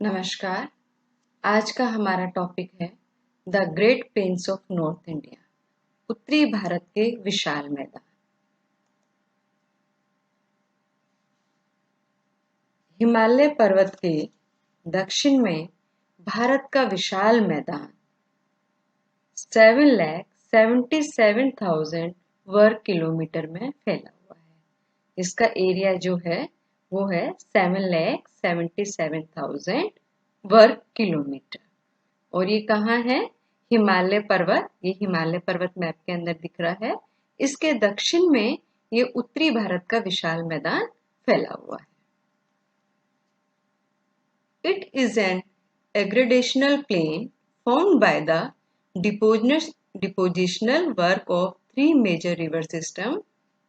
नमस्कार। आज का हमारा टॉपिक है the great plains of north India, उत्तरी भारत के विशाल मैदान। हिमालय पर्वत के दक्षिण में भारत का विशाल मैदान 7,77,000 वर्ग किलोमीटर में फैला हुआ है। इसका एरिया जो है वो है 7,77,000 वर्ग किलोमीटर। और ये कहाँ है? हिमालय पर्वत। ये हिमालय पर्वत मैप के अंदर दिख रहा है। इसके दक्षिण में ये उत्तरी भारत का विशाल मैदान फैला हुआ है। It is an aggradational plain formed by the depositional work of three major river systems,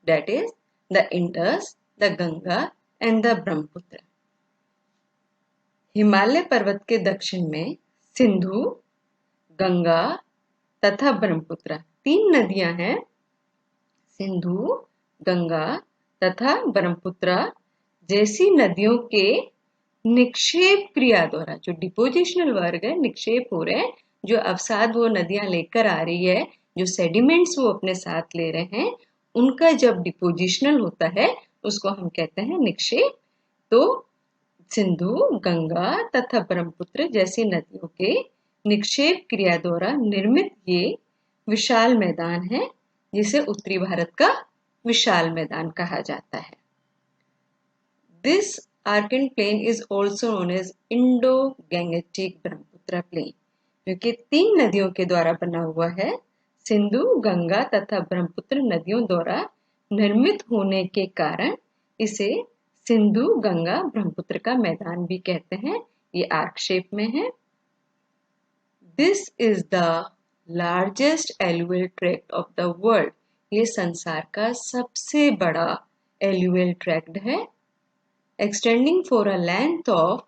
that is the Indus, the Ganga and the Brahmaputra. Himalaya पर्वत के दक्षिण में सिंधु, गंगा तथा ब्रह्मपुत्र तीन नदियां हैं। सिंधु, गंगा तथा ब्रह्मपुत्र जैसी नदियों के निक्षेप क्रिया द्वारा, जो डिपोजिशनल वर्ग है, निक्षेप हो रहे हैं, जो अवसाद वो नदियां लेकर आ रही है, जो सेडिमेंट्स वो अपने साथ ले रहे हैं, उनका जब डिपोजिशनल होता है उसको हम कहते हैं निक्षेप। तो सिंधु, गंगा तथा ब्रह्मपुत्र जैसी नदियों के निक्षेप क्रिया द्वारा निर्मित ये विशाल मैदान है, जिसे उत्तरी भारत का विशाल मैदान कहा जाता है। This Archean plain is also known as Indo-Gangetic Brahmaputra plain, क्योंकि तीन नदियों के द्वारा बना हुआ है। सिंधु, गंगा तथा ब्रह्मपुत्र नदियों द्वारा निर्मित होने के कारण इसे सिंधु, गंगा, ब्रह्मपुत्र का मैदान भी कहते हैं। ये आर्क शेप में है। This is the largest alluvial tract of the world. ये संसार का सबसे बड़ा alluvial tract है, extending for a length of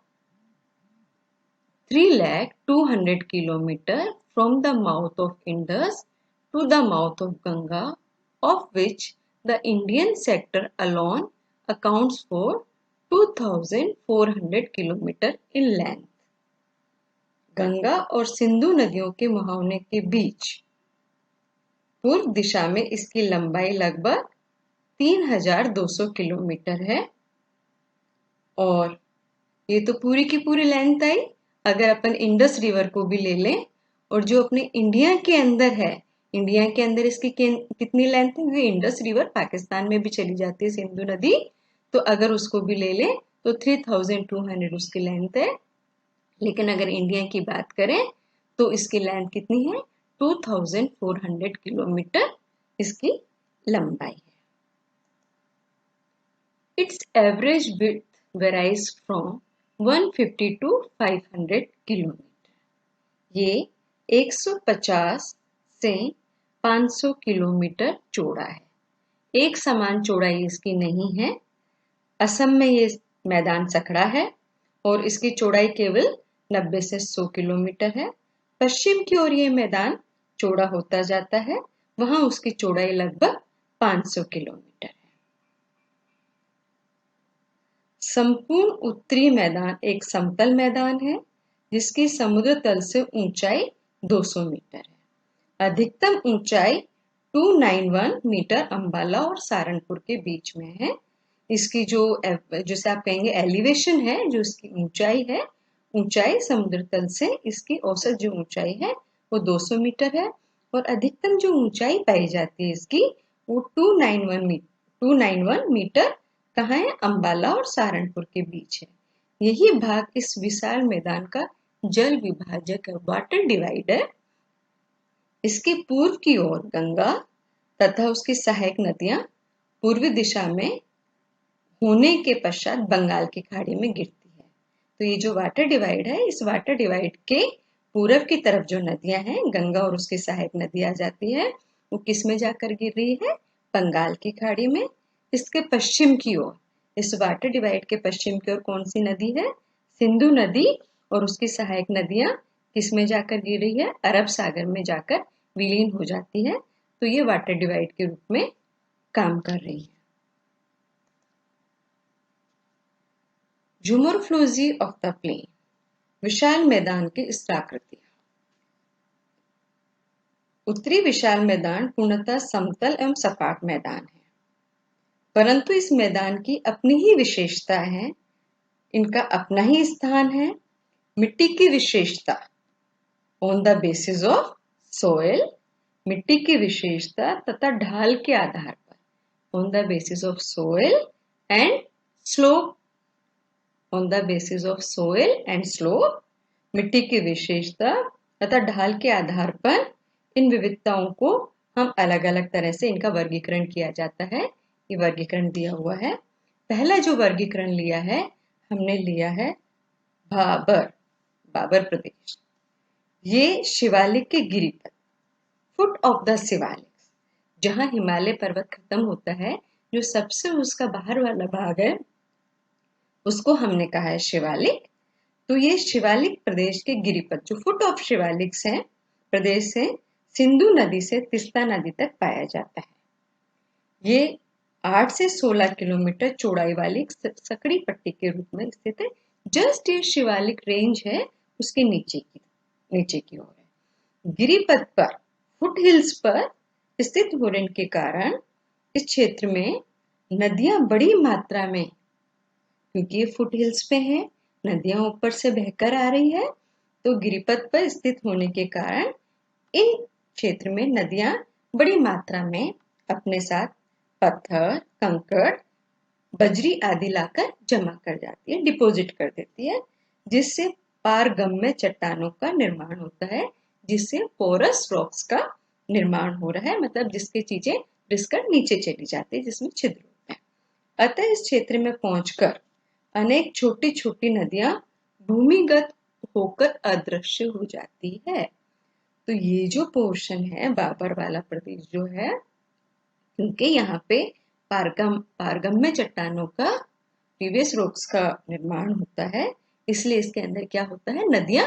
3,200,000 kilometer from the mouth of Indus to the mouth of Ganga, of which the Indian sector alone accounts for 2,400 kilometer in length. Ganga और सिंधु नदियों के मुहावने के बीच पूर्व दिशा में इसकी लंबाई लगभग 3,200 किलोमीटर है। और ये तो पूरी की पूरी लेंथ आई। अगर अपन इंडस रिवर को भी ले लें और जो अपने इंडिया के अंदर है, इंडिया के अंदर इसकी कितनी लेंथ है? इंडस रिवर पाकिस्तान में भी चली जाती है, सिंधु नदी, तो अगर उसको भी ले लें तो 3,200 उसकी लेंथ है। लेकिन अगर इंडिया की बात करें तो इसकी लेंथ कितनी है? 2,400 किलोमीटर इसकी लंबाई है। Its average width varies from 150 to 500 kilometre. ये 150 से 500 किलोमीटर चौड़ा है। एक समान चौड़ाई इसकी नहीं है। असम में ये मैदान सखड़ा है और इसकी चौड़ाई केवल 90 से 100 किलोमीटर है। पश्चिम की ओर ये मैदान चौड़ा होता जाता है, वहां उसकी चौड़ाई लगभग 500 किलोमीटर है। संपूर्ण उत्तरी मैदान एक समतल मैदान है, जिसकी समुद्र तल से ऊंचाई 200 मीटर है। अधिकतम ऊंचाई 291 मीटर अंबाला और सहारनपुर के बीच में है। इसकी जो जैसे आप कहेंगे एलिवेशन है, जो इसकी ऊंचाई है, ऊंचाई समुद्र तल से इसकी औसत जो ऊंचाई है वो 200 मीटर है। और अधिकतम जो ऊंचाई पाई जाती है इसकी वो 291 मीटर कहाँ है? अंबाला और सहारनपुर के बीच है। यही भाग इस विशाल मैदान का जल विभाजक है, वाटर डिवाइडर। इसके पूर्व की ओर गंगा तथा उसकी सहायक नदियां पूर्वी दिशा में होने के पश्चात बंगाल की खाड़ी में गिरती है। तो ये जो वाटर डिवाइड है, इस वाटर डिवाइड के पूरब की तरफ जो नदियां हैं, गंगा और उसकी सहायक नदी आ जाती है, वो किस में जाकर गिर रही है? बंगाल की खाड़ी में। इसके पश्चिम की ओर, इस वाटर डिवाइड के पश्चिम की ओर कौन सी नदी है? सिंधु नदी और उसकी सहायक नदियां किस में जाकर गिर रही है? अरब सागर में जाकर विलीन हो जाती है। तो ये वाटर डिवाइड के रूप में काम कर रही है। Zoomorphology of the plain. विशाल मैदान की स्थलाकृति। उत्तरी विशाल मैदान पूर्णतः समतल एवं सपाट मैदान है, परंतु इस मैदान की अपनी ही विशेषता है, इनका अपना ही स्थान है। मिट्टी की विशेषता on the basis of soil, मिट्टी की विशेषता तथा ढाल के आधार पर on the basis of soil and slope, on the basis of soil and slope, मिट्टी की विशेषता तथा ढाल के आधार पर इन विविधताओं को हम अलग अलग तरह से इनका वर्गीकरण किया जाता है। ये वर्गीकरण दिया हुआ है। पहला जो वर्गीकरण लिया है, हमने लिया है भाबर, बाबर प्रदेश। ये शिवालिक के गिरिपथ, फुट ऑफ द शिवालिक, जहां हिमालय पर्वत खत्म होता है, जो सबसे उसका बाहर वाला भाग है, उसको हमने कहा है शिवालिक। तो ये शिवालिक प्रदेश के गिरिपथ, जो फुट ऑफ शिवालिक्स है प्रदेश से सिंधु नदी से तीस्ता नदी तक पाया जाता है। ये 8 से 16 किलोमीटर चौड़ाई वाली सकड़ी पट्टी के रूप में स्थित है। जस्ट ये शिवालिक रेंज है, उसके नीचे की ओर है। गिरिपथ पर, फुट हिल्स पर स्थित होने के कारण इस क्षेत्र में नदियां बड़ी मात्रा में, क्योंकि ये फुट हिल्स पे है, नदियां ऊपर से बहकर आ रही है, तो गिरिपथ पर स्थित होने के कारण इन क्षेत्र में नदियां बड़ी मात्रा में अपने साथ पत्थर, कंकड़, बजरी आदि लाकर जमा कर जाती है, डिपॉजिट कर देती है, जिससे पारगम्य चट्टानों का निर्माण होता है, जिससे पोरस रॉक्स का निर्माण हो रहा है, मतलब जिसकी चीजें रिसकर नीचे चली जाती है, जिसमें छिद्र होते हैं। अतः इस क्षेत्र में पहुंचकर अनेक छोटी छोटी नदियां भूमिगत होकर अदृश्य हो जाती है। तो ये जो पोर्शन है बाबर वाला प्रदेश जो है, क्योंकि यहाँ पे पारगम्य चट्टानों का, प्रीवियस रॉक्स का निर्माण होता है, इसलिए इसके अंदर क्या होता है, नदियां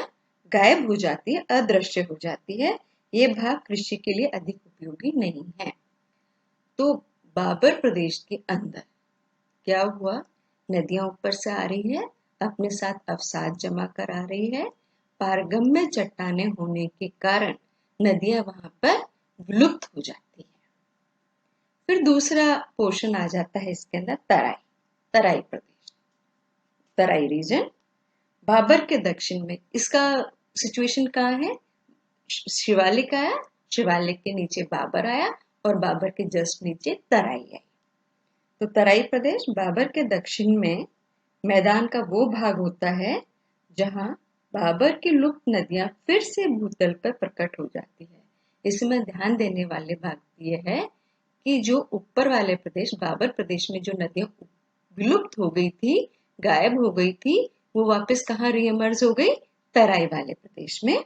गायब हो जाती है, अदृश्य हो जाती है। ये भाग कृषि के लिए अधिक उपयोगी नहीं है। तो बाबर प्रदेश के अंदर क्या हुआ, नदियां ऊपर से आ रही है, अपने साथ अवसाद जमा कर आ रही है, पारगम्य चट्टाने होने के कारण नदियां वहां पर विलुप्त हो जाती है। फिर दूसरा पोर्शन आ जाता है इसके अंदर, तराई प्रदेश, तराई रीजन। बाबर के दक्षिण में इसका सिचुएशन कहाँ है, शिवालिक आया, शिवालिक के नीचे बाबर आया और बाबर के जस्ट नीचे तराई आई। तो तराई प्रदेश बाबर के दक्षिण में मैदान का वो भाग होता है जहां बाबर की लुप्त नदियां फिर से भूतल पर प्रकट हो जाती है। इसमें ध्यान देने वाले बात यह है कि जो ऊपर वाले प्रदेश, बाबर प्रदेश में जो नदियां विलुप्त हो गई थी, गायब हो गई थी, वो वापस कहाँ रीइमर्ज हो गई, तराई वाले प्रदेश में।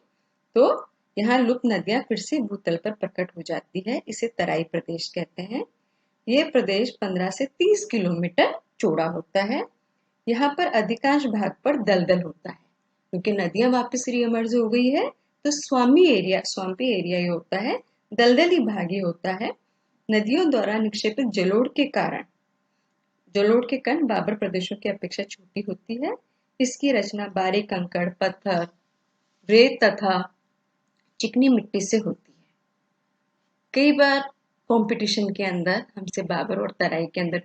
तो यहाँ लुप्त नदियां फिर से भूतल पर प्रकट हो जाती है, इसे तराई प्रदेश कहते हैं। ये प्रदेश 15 से 30 किलोमीटर चौड़ा होता है। यहाँ पर अधिकांश भाग पर दलदल होता है, क्योंकि नदियां वापस रीइमर्ज हो गई है, तो स्वाम्पी एरिया ही होता है, दलदली भाग ही होता है। नदियों द्वारा निक्षेपित जलोढ़ के कण बाबर प्रदेशों की अपेक्षा छोटी होती है। इसकी रचना बारीक कंकड़, पत्थर, रेत तथा चिकनी मिट्टी से होती है। कई बार कंपटीशन के अंदर हमसे बाबर और तराई के अंदर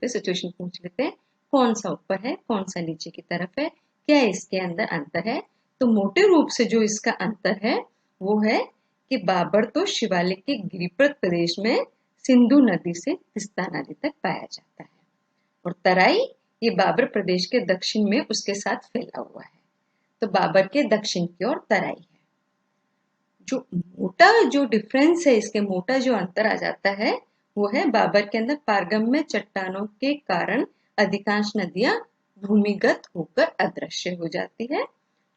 सिचुएशन पूछ लेते हैं, कौन सा ऊपर है, कौन सा नीचे की तरफ है, क्या इसके अंदर अंतर है। तो मोटे रूप से जो इसका अंतर है वो है कि बाबर तो शिवालिक के गिरिपथ प्रदेश में सिंधु नदी से तीस्ता नदी तक पाया जाता है, और तराई ये बाबर प्रदेश के दक्षिण में उसके साथ फैला हुआ है। तो बाबर के दक्षिण की ओर तराई है। जो डिफरेंस है, इसके मोटा जो अंतर आ जाता है वो है, बाबर के अंदर पारगम्य चट्टानों के कारण अधिकांश नदियां भूमिगत होकर अदृश्य हो जाती है,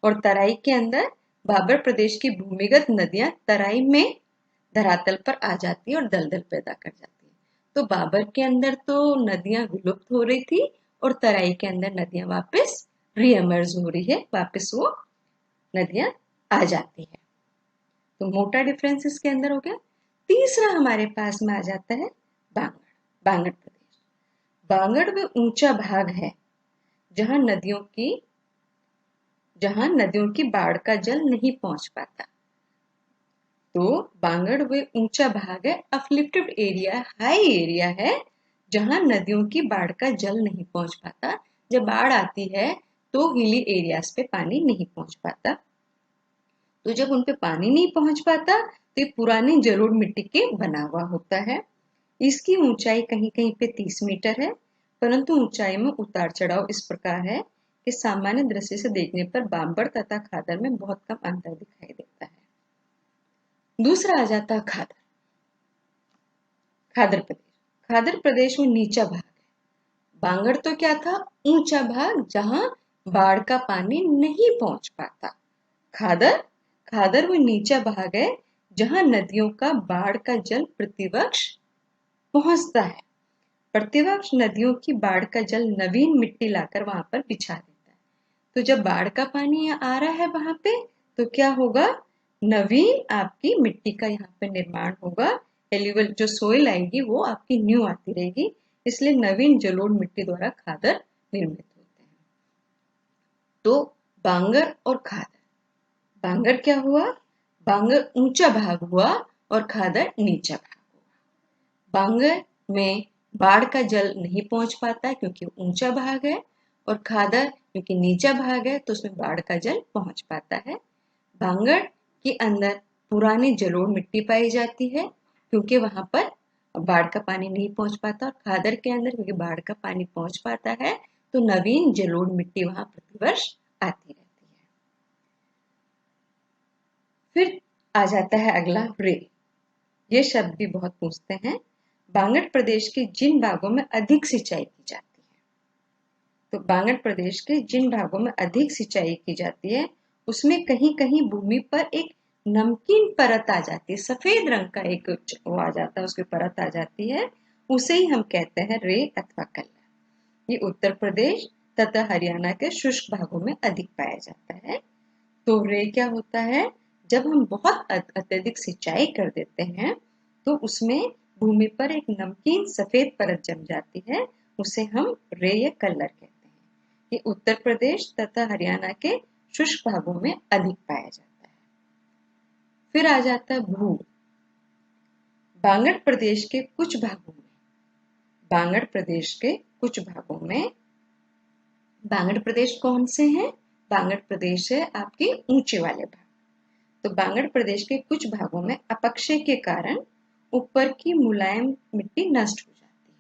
और तराई के अंदर बाबर प्रदेश की भूमिगत नदियां तराई में धरातल पर आ जाती है और दलदल पैदा कर जाती है। तो बाबर के अंदर तो नदियां विलुप्त हो रही थी, और तराई के अंदर नदियां वापस रीएमर्ज हो रही है, वापस वो नदियां आ जाती है। तो मोटा डिफरेंस इसके अंदर हो गया। तीसरा हमारे पास में आ जाता है बांगड़ प्रदेश। बांगड़ में ऊंचा भाग है, जहां नदियों की जहां नदियों की बाढ़ का जल नहीं पहुंच पाता। तो बांगड़ वे ऊंचा भाग है, अपलिफ्टेड एरिया, हाई एरिया है, जहां नदियों की बाढ़ का जल नहीं पहुंच पाता। जब बाढ़ आती है तो हिली एरियाज पे पानी नहीं पहुंच पाता। तो जब उन पे पानी नहीं पहुंच पाता तो ये पुरानी जलोढ़ मिट्टी के बना हुआ होता है। इसकी ऊंचाई कहीं कहीं पे 30 मीटर है, परंतु ऊंचाई में उतार चढ़ाव इस प्रकार है कि सामान्य दृष्टि से देखने पर बांबड़ तथा खादर में बहुत कम अंतर दिखाई देता है। दूसरा आ जाता है खादर। खादर प्रदेश, खादर प्रदेश में नीचा भाग है। बांगड़ तो क्या था, ऊंचा भाग जहां बाढ़ का पानी नहीं पहुंच पाता। खादर, खादर वो नीचा भाग है जहां नदियों का बाढ़ का जल प्रतिवर्ष पहुंचता है। प्रतिवर्ष नदियों की बाढ़ का जल नवीन मिट्टी लाकर वहां पर बिछा देता है। तो जब बाढ़ का पानी आ रहा है वहां पे, तो क्या होगा, नवीन आपकी मिट्टी का यहाँ पे निर्माण होगा। एल्यूवल जो सोइल आएगी वो आपकी न्यू आती रहेगी, इसलिए नवीन जलोढ़ मिट्टी द्वारा खादर निर्मित होते हैं। तो बांगर और खादर, बांगर क्या हुआ, बांगर ऊंचा भाग हुआ और खादर नीचा भाग हुआ। बांगर में बाढ़ का जल नहीं पहुंच पाता क्योंकि ऊंचा भाग है, और खादर क्योंकि नीचा भाग है तो उसमें बाढ़ का जल पहुंच पाता है। बांगड़ के अंदर पुरानी जलोढ़ मिट्टी पाई जाती है क्योंकि वहां पर बाढ़ का पानी नहीं पहुंच पाता, और खादर के अंदर क्योंकि बाढ़ का पानी पहुंच पाता है तो नवीन जलोढ़ मिट्टी वहां प्रतिवर्ष आती रहती है। फिर आ जाता है अगला रे। ये शब्द भी बहुत पूछते हैं। बांगड़ प्रदेश के जिन भागों में अधिक सिंचाई की जाती है, तो बांगड़ प्रदेश के जिन भागों में अधिक सिंचाई की जाती है उसमें कहीं कहीं भूमि पर एक नमकीन परत आ जाती है, सफेद रंग का एक वो आ जाता है, उसकी परत आ जाती है, उसे ही हम कहते हैं रे अथवा कल्ला। ये उत्तर प्रदेश तथा हरियाणा के शुष्क भागों में अधिक पाया जाता है। तो रे क्या होता है, जब हम बहुत अत्यधिक सिंचाई कर देते हैं तो उसमें भूमि पर एक नमकीन सफेद परत जम जाती है, उसे हम रे या कलर कहते हैं। ये उत्तर प्रदेश तथा हरियाणा के शुष्क भागों में अधिक पाया जाता है। फिर आ जाता है भू। बांगड़ प्रदेश के कुछ भागों में, बांगड़ प्रदेश के कुछ भागों में, बांगड़ प्रदेश कौन से हैं, बांगड़ प्रदेश है आपके ऊंचे वाले भाग। तो बांगड़ प्रदेश के कुछ भागों में अपक्षय के कारण ऊपर की मुलायम मिट्टी नष्ट हो जाती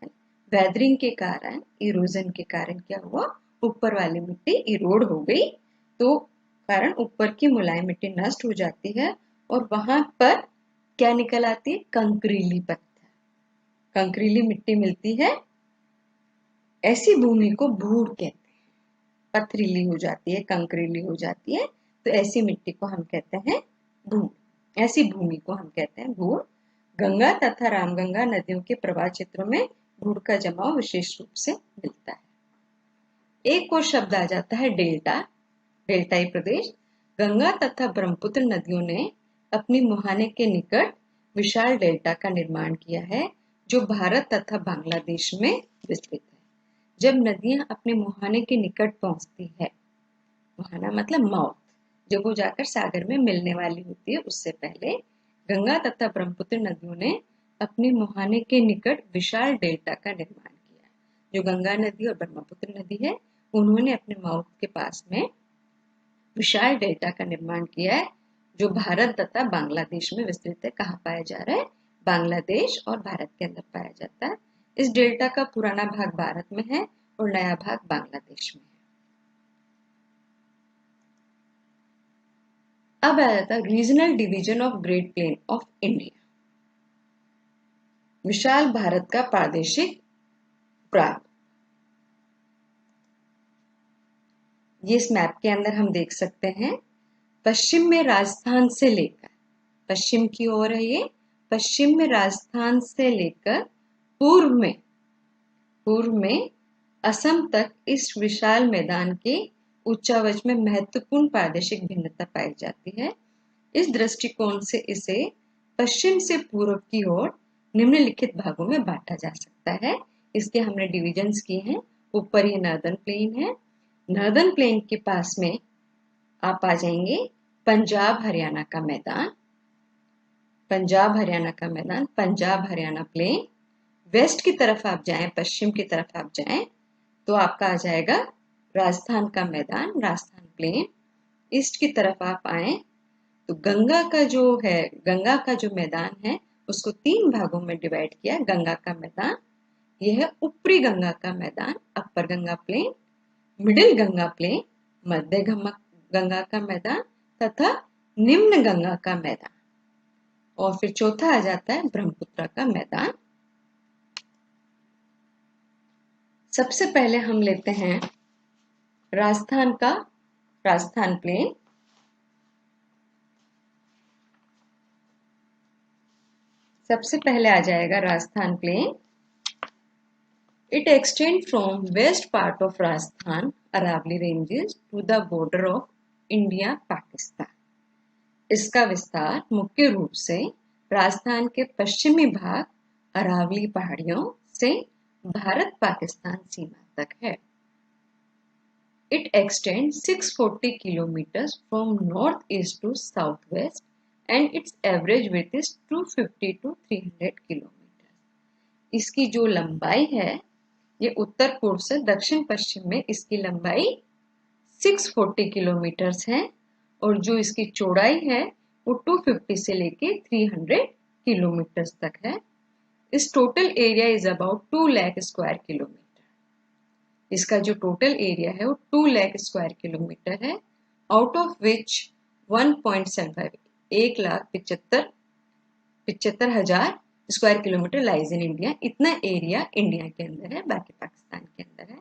है। वेदरिंग के कारण, इरोजन के कारण क्या हुआ, ऊपर वाली मिट्टी इरोड हो गई, तो कारण ऊपर की मुलायम मिट्टी नष्ट हो जाती है और वहां पर क्या निकल आती है, कंकरीली पत्थर, कंकरीली मिट्टी मिलती है। ऐसी भूमि को भूड़ कहते हैं, पथरीली हो जाती है, कंकरीली हो जाती है, तो ऐसी मिट्टी को हम कहते हैं भूड़। ऐसी भूमि को हम कहते हैं भूड़। गंगा तथा रामगंगा नदियों के प्रवाह क्षेत्रों में भूड़ का जमाव विशेष रूप से मिलता है। एक और शब्द आ जाता है डेल्टा, डेल्टाई प्रदेश। गंगा तथा ब्रह्मपुत्र नदियों ने अपनी मुहाने के निकट विशाल डेल्टा का निर्माण किया है जो भारत तथा बांग्लादेश में विस्तृत है। जब नदियां अपने मुहाने के निकट पहुंचती है, मुहाना मतलब माउथ, जब वो जाकर सागर में मिलने वाली होती है उससे पहले गंगा तथा ब्रह्मपुत्र नदियों ने अपने मुहाने के निकट विशाल डेल्टा का निर्माण किया। जो गंगा नदी और ब्रह्मपुत्र नदी है उन्होंने अपने माउथ के पास में विशाल डेल्टा का निर्माण किया है जो भारत तथा बांग्लादेश में विस्तृत है। कहाँ पाया जा रहा है, बांग्लादेश और भारत के अंदर पाया जाता है। इस डेल्टा का पुराना भाग भारत में है और नया भाग बांग्लादेश में है। अब आ जाता है regional division of great plain of India, विशाल भारत का प्रादेशिक प्राग। ये इस मैप के अंदर हम देख सकते हैं। पश्चिम में राजस्थान से लेकर, पश्चिम की ओर है ये, पश्चिम में राजस्थान से लेकर पूर्व में असम तक इस विशाल मैदान के उच्चावच में महत्वपूर्ण प्रादेशिक भिन्नता पाई जाती है। इस दृष्टिकोण से इसे पश्चिम से पूर्व की ओर निम्नलिखित भागों में बांटा जा सकता है। इसके हमने डिविजन्स किए हैं। ऊपर ये नॉर्दर्न प्लेन है, नॉर्दर्न प्लेन के पास में आप आ जाएंगे पंजाब हरियाणा का मैदान, पंजाब हरियाणा का मैदान, पंजाब हरियाणा प्लेन। वेस्ट की तरफ आप जाएं, पश्चिम की तरफ आप जाएं तो आपका आ जाएगा राजस्थान का मैदान, राजस्थान प्लेन। ईस्ट की तरफ आप आए तो गंगा का जो है, गंगा का जो मैदान है उसको 3 भागों में डिवाइड किया। गंगा का मैदान यह है ऊपरी गंगा का मैदान, upper Ganga plain, middle Ganga plain, मध्य गंगा का मैदान तथा निम्न गंगा का मैदान। और फिर चौथा आ जाता है ब्रह्मपुत्र का मैदान। सबसे पहले हम लेते हैं राजस्थान का, राजस्थान प्लेन। सबसे पहले आ जाएगा Rajasthan plain. It extend from west part of Rajasthan Aravalli ranges to the border of India Pakistan. इसका विस्तार मुख्य रूप से राजस्थान के पश्चिमी भाग अरावली पहाड़ियों से भारत पाकिस्तान सीमा तक है। It extends 640 kilometers from northeast to southwest and its average width is 250 to 300 kilometers. इसकी जो लंबाई है ये उत्तर पूर्व से दक्षिण पश्चिम में इसकी लंबाई 640 किलोमीटर्स है और जो इसकी चौड़ाई है वो 250 से लेके 300 किलोमीटर्स तक है। इस total area is about 2 lakh square kilometre. इसका जो टोटल एरिया है वो 2 लाख स्क्वायर किलोमीटर है, out of which 1.75 1,75,000 square kilometre lies in India. इतना एरिया इंडिया के अंदर है, बाकी पाकिस्तान के अंदर है।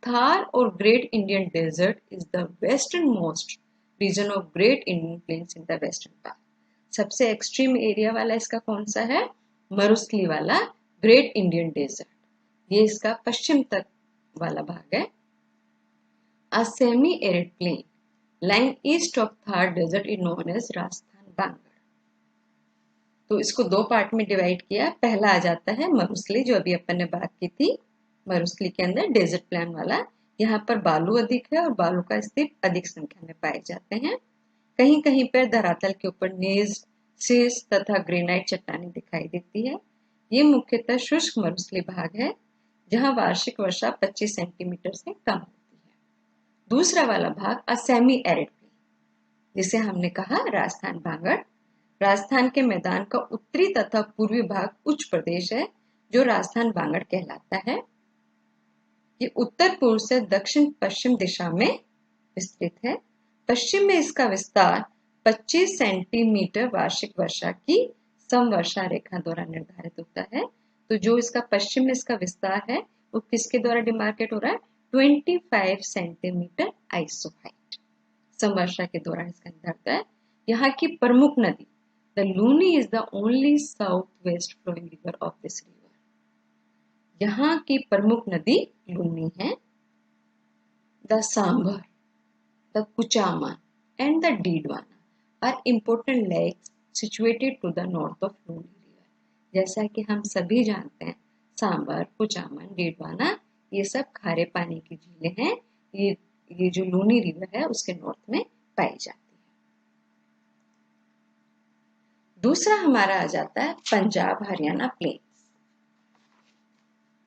थार और great Indian desert is the western most region of great Indian plains in the western part. सबसे एक्सट्रीम एरिया वाला इसका कौन सा है? मरुस्थली वाला ग्रेट इंडियन डेजर्ट, ये इसका पश्चिम तक वाला भाग है। A semi-arid plain lying east of Thar desert is known as Rajasthan Bangar. तो इसको 2 पार्ट में डिवाइड किया। पहला आ जाता है मरुस्थली, जो अभी अपन ने बात की थी, मरुस्थली के अंदर डेजर्ट प्लेन वाला। यहाँ पर बालू अधिक है और बालू का स्थित अधिक संख्या में पाए जाते हैं। कहीं कहीं पर धरातल के ऊपर नीज, सीस तथा ग्रेनाइट चट्टानें दिखाई देती है। ये मुख्यतः शुष्क मरुस्थली भाग है जहां वार्षिक वर्षा 25 सेंटीमीटर से कम होती है। दूसरा वाला भाग असेमी एरिड प्लेन, जिसे हमने कहा राजस्थान बांगड़। राजस्थान के मैदान का उत्तरी तथा पूर्वी भाग उच्च प्रदेश है जो राजस्थान बांगड़ कहलाता है। ये उत्तर पूर्व से दक्षिण पश्चिम दिशा में विस्तृत है। पश्चिम में इसका विस्तार 25 सेंटीमीटर वार्षिक वर्षा की समवर्षा रेखा द्वारा निर्धारित होता है। तो जो इसका पश्चिम में इसका विस्तार है वो किसके द्वारा डिमार्केट हो रहा है? 25 सेंटीमीटर आइसो हाइट समवर्षा के दौरान इसका निर्धारित है। यहाँ की प्रमुख नदी the Luni is the only south west flowing river of this river. यहाँ की प्रमुख नदी लूनी है। The Sambhar, the Kuchaman and the Didwana are important lakes situated to the north of Luni river। जैसा कि हम सभी जानते हैं सांबर, कुचामन, डीडवाना ये सब खारे पानी की झीलें हैं। ये जो लूनी रिवर है उसके नॉर्थ में पाई जाती है। दूसरा हमारा आ जाता है Punjab Haryana plains.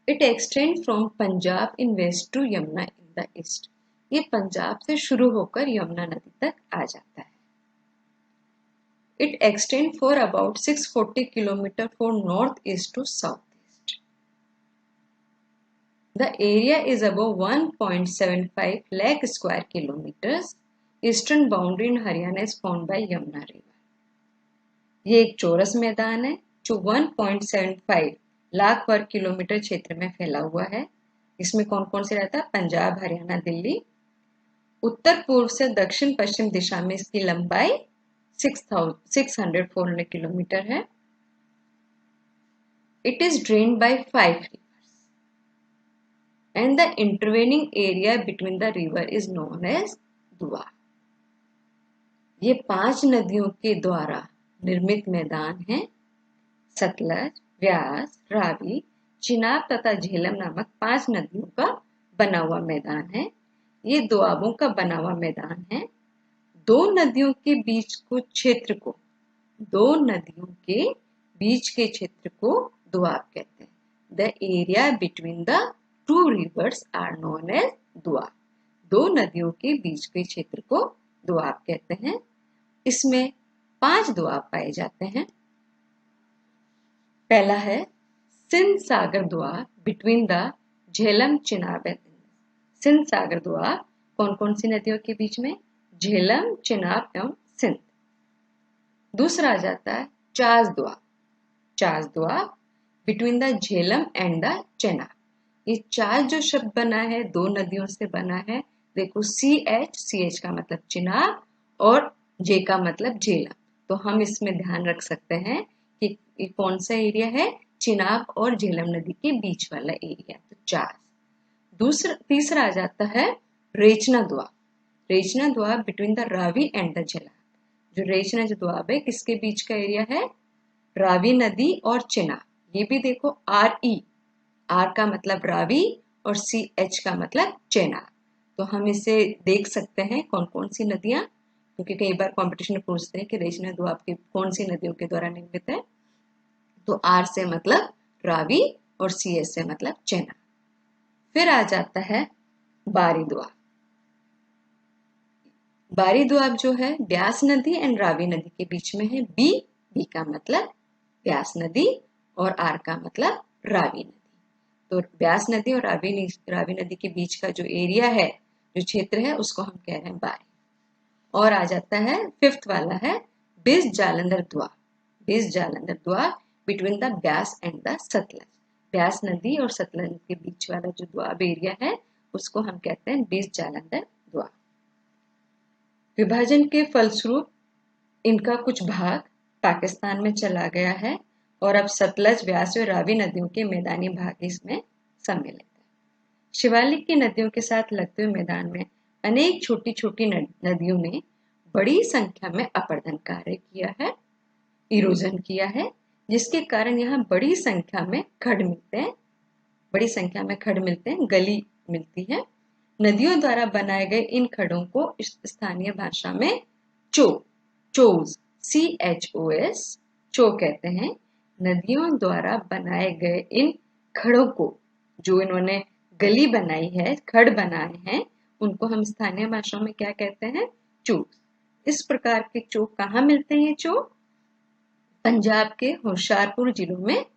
It extend from Punjab in west to Yamuna in the east. ये पंजाब से शुरू होकर यमुना नदी तक आ जाता है। It extend for about 640 kilometre for north east to south east. The area is above 1.75 lakh square kilometres. Eastern boundary in Haryana is found by Yamuna river. ये एक चौरस मैदान है जो 1.75 लाख वर्ग किलोमीटर क्षेत्र में फैला हुआ है। इसमें कौन कौन से रहता है? पंजाब, हरियाणा, दिल्ली। उत्तर पूर्व से दक्षिण पश्चिम दिशा में इसकी लंबाई 600-400 किलोमीटर है। It is drained by 5 rivers and the intervening area between the river is known as दुआ। ये 5 नदियों के द्वारा निर्मित मैदान है। सतलज, व्यास, रावी, चिनाब तथा झेलम नामक 5 नदियों का बना हुआ मैदान है। ये दोआबों का बना हुआ मैदान है। दो नदियों के बीच को क्षेत्र को दो नदियों के बीच के क्षेत्र को दोआब कहते हैं। The area between the two rivers are known as doab. दो नदियों के बीच के क्षेत्र को दोआब कहते हैं। इसमें 5 दोआब पाए जाते हैं। पहला है Sindh Sagar Doab between the Jhelum Chenab and Indus. Sindh Sagar Doab कौन कौन सी नदियों के बीच में? झेलम, चिनाब एवं सिंध। दूसरा आ जाता है Chas Doab. Chas Doab between the Jhelum and the Chenab. ये चास जो शब्द बना है दो नदियों से बना है। देखो CH का मतलब चिनाब और जे का मतलब झेलम। तो हम इसमें ध्यान रख सकते हैं कि ये कौन सा एरिया है? चिनाब और झेलम नदी के बीच वाला एरिया, तो चास। तीसरा आ जाता है Rechna Doab. Rechna Doab between the Ravi and the Jhelum. जो रेचना जो दोआब है किसके बीच का एरिया है? रावी नदी और चिनाब। ये भी देखो आर का मतलब रावी और CH का मतलब चेनाब। तो हम इसे देख सकते हैं कौन कौन सी नदियां, क्योंकि कई बार कंपटीशन में पूछते हैं कि रेचना दोआब की कौन सी नदियों के द्वारा निर्मित है। तो R से मतलब रावी और CH से मतलब चेनाब। फिर आ जाता है बारी दोआब। बारी दोआब जो है ब्यास नदी एंड रावी नदी के बीच में है। बी का मतलब ब्यास नदी और आर का मतलब रावी नदी। तो ब्यास नदी और रावी नदी के बीच का जो एरिया है, जो क्षेत्र है, उसको हम कह रहे हैं बारी। और आ जाता है 5th वाला है बिस जालंधर दोआब। बिस Jalandhar Doab between the Beas and the Sutlej. Beas नदी और सतलज के बीच वाला जो दोआब एरिया है उसको हम कहते हैं बिस जालंधर दोआब। विभाजन के फलस्वरूप इनका कुछ भाग पाकिस्तान में चला गया है और अब सतलज, व्यास और रावी नदियों के मैदानी भाग इसमें सम्मिलित है। शिवालिक की नदियों के साथ लगते हुए मैदान में अनेक छोटी छोटी नदियों ने बड़ी संख्या में अपरदन कार्य किया है, इरोजन किया है, जिसके कारण यहाँ बड़ी संख्या में खड्ड मिलते हैं, गली मिलती है। नदियों द्वारा बनाए गए इन खड्डों को स्थानीय भाषा में चोज चो कहते हैं। नदियों द्वारा बनाए गए इन खड्डों को, जो इन्होंने गली बनाई है, खड्ड बनाए हैं, उनको हम स्थानीय भाषा में क्या कहते हैं? चोज। इस प्रकार के चो कहाँ मिलते हैं? चो पंजाब के होशियारपुर जिलों में